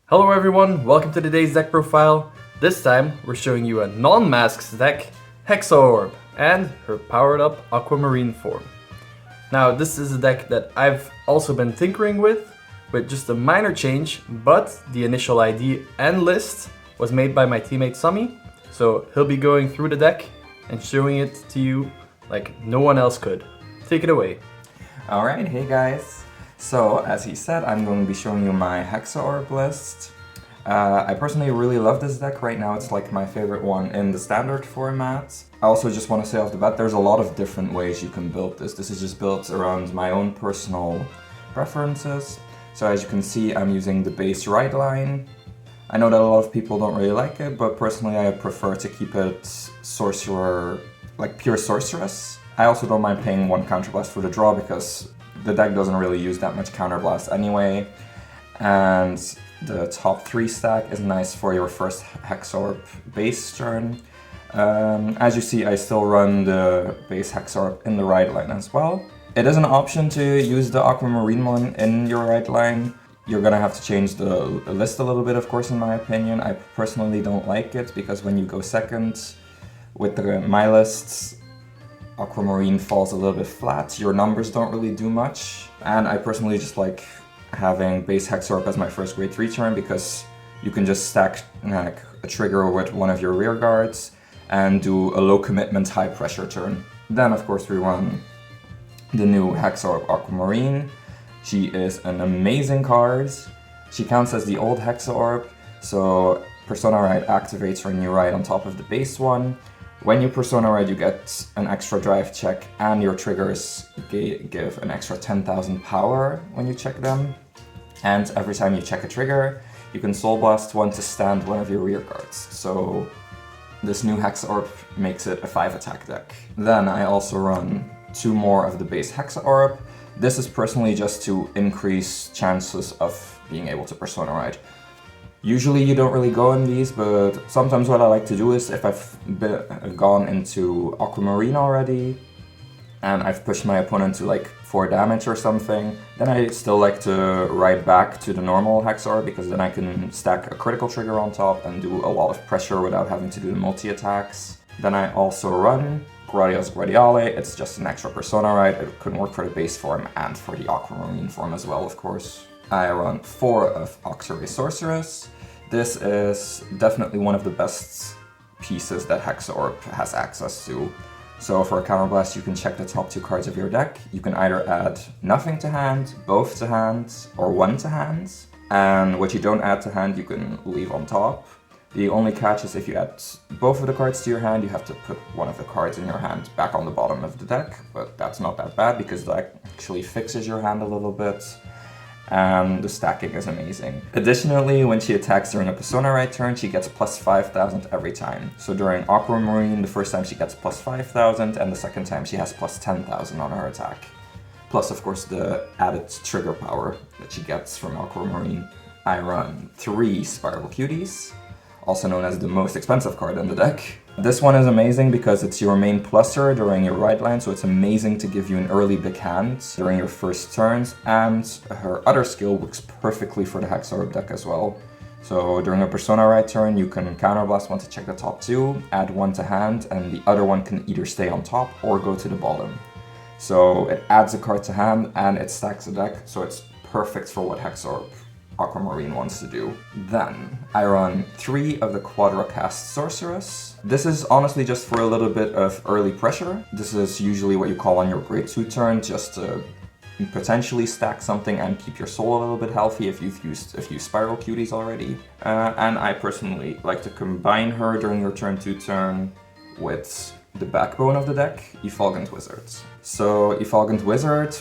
Hello everyone, welcome to today's deck profile. This time we're showing you a non-masks deck, Hexaorb, and her powered up Aquamarine form. Now this is a deck that I've also been tinkering with just a minor change, but the initial ID and list was made by my teammate Sami, so he'll be going through the deck and showing it to you like no one else could. Take it away. Alright, hey guys. So, as he said, I'm going to be showing you my Hexaorb list. I personally really love this deck right now. It's like my favorite one in the standard format. I also just want to say off the bat, there's a lot of different ways you can build this. This is just built around my own personal preferences. So as you can see, I'm using the base right line. I know that a lot of people don't really like it, but personally I prefer to keep it sorcerer, like pure sorceress. I also don't mind paying one counterblast for the draw because the deck doesn't really use that much counterblast anyway. And the top 3 stack is nice for your first Hexorb base turn. As you see, I still run the base Hexorb in the right line as well. It is an option to use the Aquamarine one in your right line. You're gonna have to change the list a little bit, of course, in my opinion. I personally don't like it because when you go second with my lists, Aquamarine falls a little bit flat, your numbers don't really do much, and I personally just like having base Hexorb as my first grade 3 turn because you can just stack like a trigger with one of your rear guards and do a low commitment, high pressure turn. Then of course we run the new Hexaorb Aquamarine. She is an amazing card. She counts as the old Hexaorb, so Persona Ride activates her new ride on top of the base one. When you Persona Ride, you get an extra drive check, and your triggers give an extra 10,000 power when you check them. And every time you check a trigger, you can Soul Blast one to stand one of your rear guards. So this new Hexaorb makes it a 5 attack deck. Then I also run 2 more of the base Hexaorb. This is personally just to increase chances of being able to Persona Ride. Usually you don't really go in these, but sometimes what I like to do is if I've gone into Aquamarine already and I've pushed my opponent to like 4 damage or something, then I still like to ride back to the normal Hexaorb because then I can stack a critical trigger on top and do a lot of pressure without having to do the multi-attacks. Then I also run Gradios Gradiale. It's just an extra Persona Ride. It can work for the base form and for the Aquamarine form as well, of course. I run 4 of Auxiliary Sorceress. This is definitely one of the best pieces that Hexaorb has access to. So for a counterblast, you can check the top 2 cards of your deck. You can either add nothing to hand, both to hand, or 1 to hand. And what you don't add to hand, you can leave on top. The only catch is if you add both of the cards to your hand, you have to put one of the cards in your hand back on the bottom of the deck. But that's not that bad because that actually fixes your hand a little bit. And the stacking is amazing. Additionally, when she attacks during a Persona Ride turn, she gets plus 5,000 every time. So during Aquamarine, the first time she gets plus 5,000, and the second time she has plus 10,000 on her attack. Plus, of course, the added trigger power that she gets from Aquamarine. I run 3 Spiral Cuties, also known as the most expensive card in the deck. This one is amazing because it's your main plusser during your ride line, so it's amazing to give you an early big hand during your first turns, and her other skill works perfectly for the Hexaorb deck as well. So during a Persona Ride turn, you can counterblast one to check the top 2, add 1 to hand, and the other one can either stay on top or go to the bottom. So it adds a card to hand and it stacks the deck, so it's perfect for what Hexaorb Aquamarine wants to do. Then I run 3 of the Quadracast Sorceress. This is honestly just for a little bit of early pressure. This is usually what you call on your grade 2 turn, just to potentially stack something and keep your soul a little bit healthy if you've used a few Spiral Cuties already. And I personally like to combine her during your turn 2 turn with the backbone of the deck, Effulgent Wizard. So Effulgent Wizard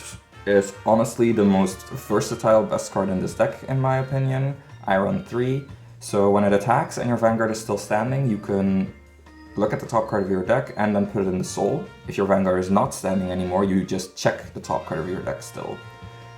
is honestly the most versatile best card in this deck in my opinion. I run 3, so when it attacks and your Vanguard is still standing, you can look at the top card of your deck and then put it in the soul. If your Vanguard is not standing anymore, you just check the top card of your deck still.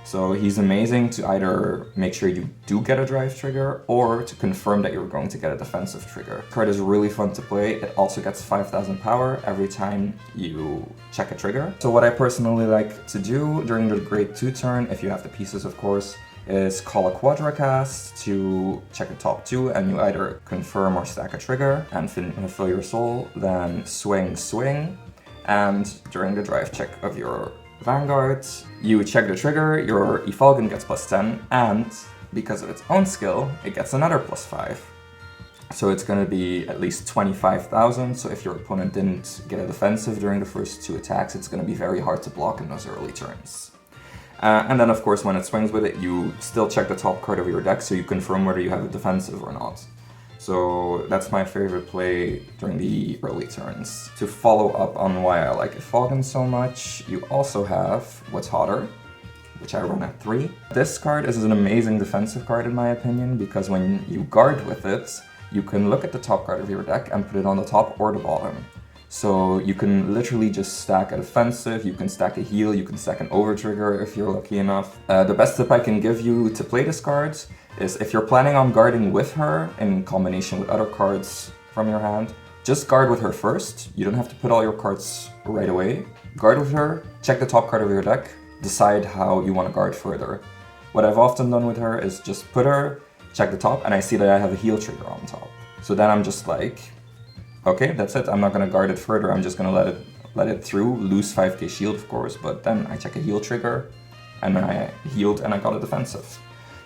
So he's amazing to either make sure you do get a drive trigger or to confirm that you're going to get a defensive trigger. The card is really fun to play. It also gets 5,000 power every time you check a trigger. So what I personally like to do during the grade 2 turn, if you have the pieces of course, is call a Quadracast to check the top 2, and you either confirm or stack a trigger and fill your soul, then swing, and during the drive check of your Vanguard, you check the trigger, your Ifalgan gets +10, and because of its own skill, it gets another +5. So it's going to be at least 25,000, so if your opponent didn't get a defensive during the first 2 attacks, it's going to be very hard to block in those early turns. And then of course when it swings with it, you still check the top card of your deck, so you confirm whether you have a defensive or not. So that's my favorite play during the early turns. To follow up on why I like Ifalgan so much, you also have What's Hotter, which I run at 3. This card is an amazing defensive card in my opinion, because when you guard with it, you can look at the top card of your deck and put it on the top or the bottom. So you can literally just stack a defensive, you can stack a heal, you can stack an overtrigger if you're lucky enough. The best tip I can give you to play this card is if you're planning on guarding with her in combination with other cards from your hand, just guard with her first. You don't have to put all your cards right away. Guard with her, check the top card of your deck, decide how you want to guard further. What I've often done with her is just put her, check the top, and I see that I have a heal trigger on top. So then I'm just like, okay, that's it. I'm not going to guard it further. I'm just going to let it through, lose 5k shield of course, but then I check a heal trigger, and I healed and I got a defensive.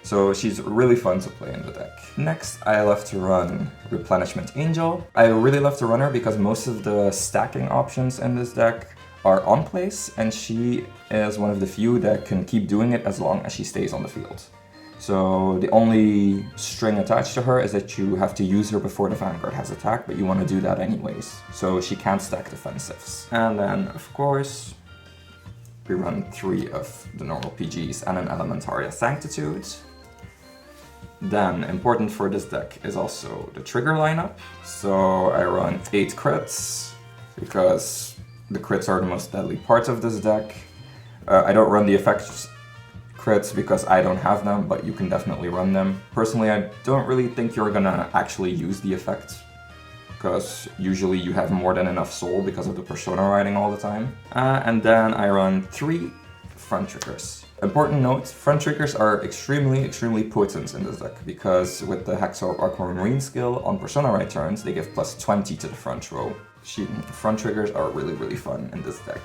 So she's really fun to play in the deck. Next, I love to run Replenishment Angel. I really love to run her because most of the stacking options in this deck are on place, and she is one of the few that can keep doing it as long as she stays on the field. So the only string attached to her is that you have to use her before the Vanguard has attacked, but you want to do that anyways. So she can't stack defensives. And then, of course, we run 3 of the normal PGs and an Elementaria Sanctitude. Then, important for this deck is also the trigger lineup. So I run 8 crits, because the crits are the most deadly parts of this deck. I don't run the effects crits because I don't have them, but you can definitely run them. Personally, I don't really think you're gonna actually use the effect, because usually you have more than enough soul because of the persona riding all the time. And then I run 3 front triggers. Important note, front triggers are extremely potent in this deck, because with the Hexaorb Aquamarine skill on persona ride turns, they give +20 to the front row. Front triggers are really fun in this deck.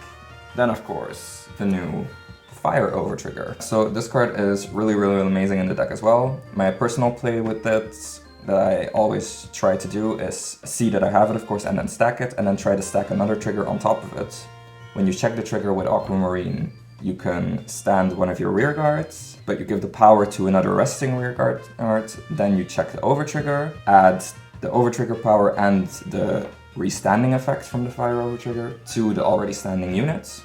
Then of course, the new Fire Overtrigger. So this card is really amazing in the deck as well. My personal play with it that I always try to do is see that I have it, of course, and then stack it, and then try to stack another trigger on top of it. When you check the trigger with Aquamarine, you can stand one of your rear guards, but you give the power to another resting rear guard, then you check the overtrigger, add the overtrigger power and the restanding effect from the Fire Overtrigger to the already standing units,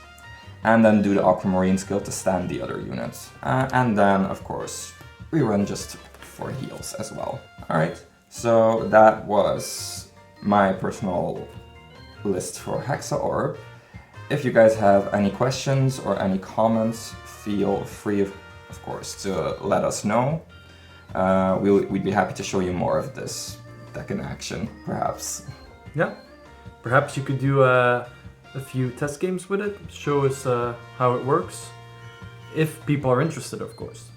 and then do the Aquamarine skill to stand the other units. And then, of course, we run just 4 heals as well. Alright, so that was my personal list for Hexaorb. If you guys have any questions or any comments, feel free, of course, to let us know. We'd be happy to show you more of this deck in action, perhaps. Yeah, perhaps you could do a few test games with it, show us how it works, if people are interested, of course.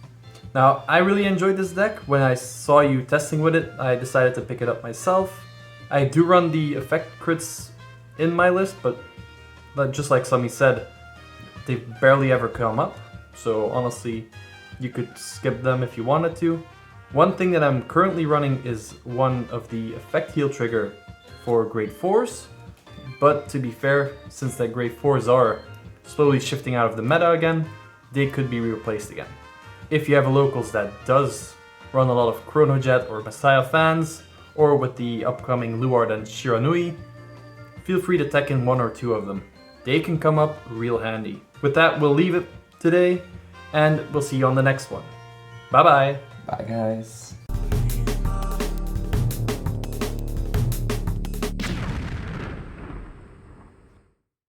Now, I really enjoyed this deck. When I saw you testing with it, I decided to pick it up myself. I do run the effect crits in my list, but just like Sammy said, they barely ever come up, so honestly, you could skip them if you wanted to. One thing that I'm currently running is one of the effect heal trigger for grade 4s, but to be fair, since that grade 4s are slowly shifting out of the meta again, they could be replaced again. If you have a locals that does run a lot of Chronojet or Messiah fans, or with the upcoming Luard and Shiranui, feel free to tech in 1 or 2 of them. They can come up real handy. With that, we'll leave it today, and we'll see you on the next one. Bye bye! Bye guys!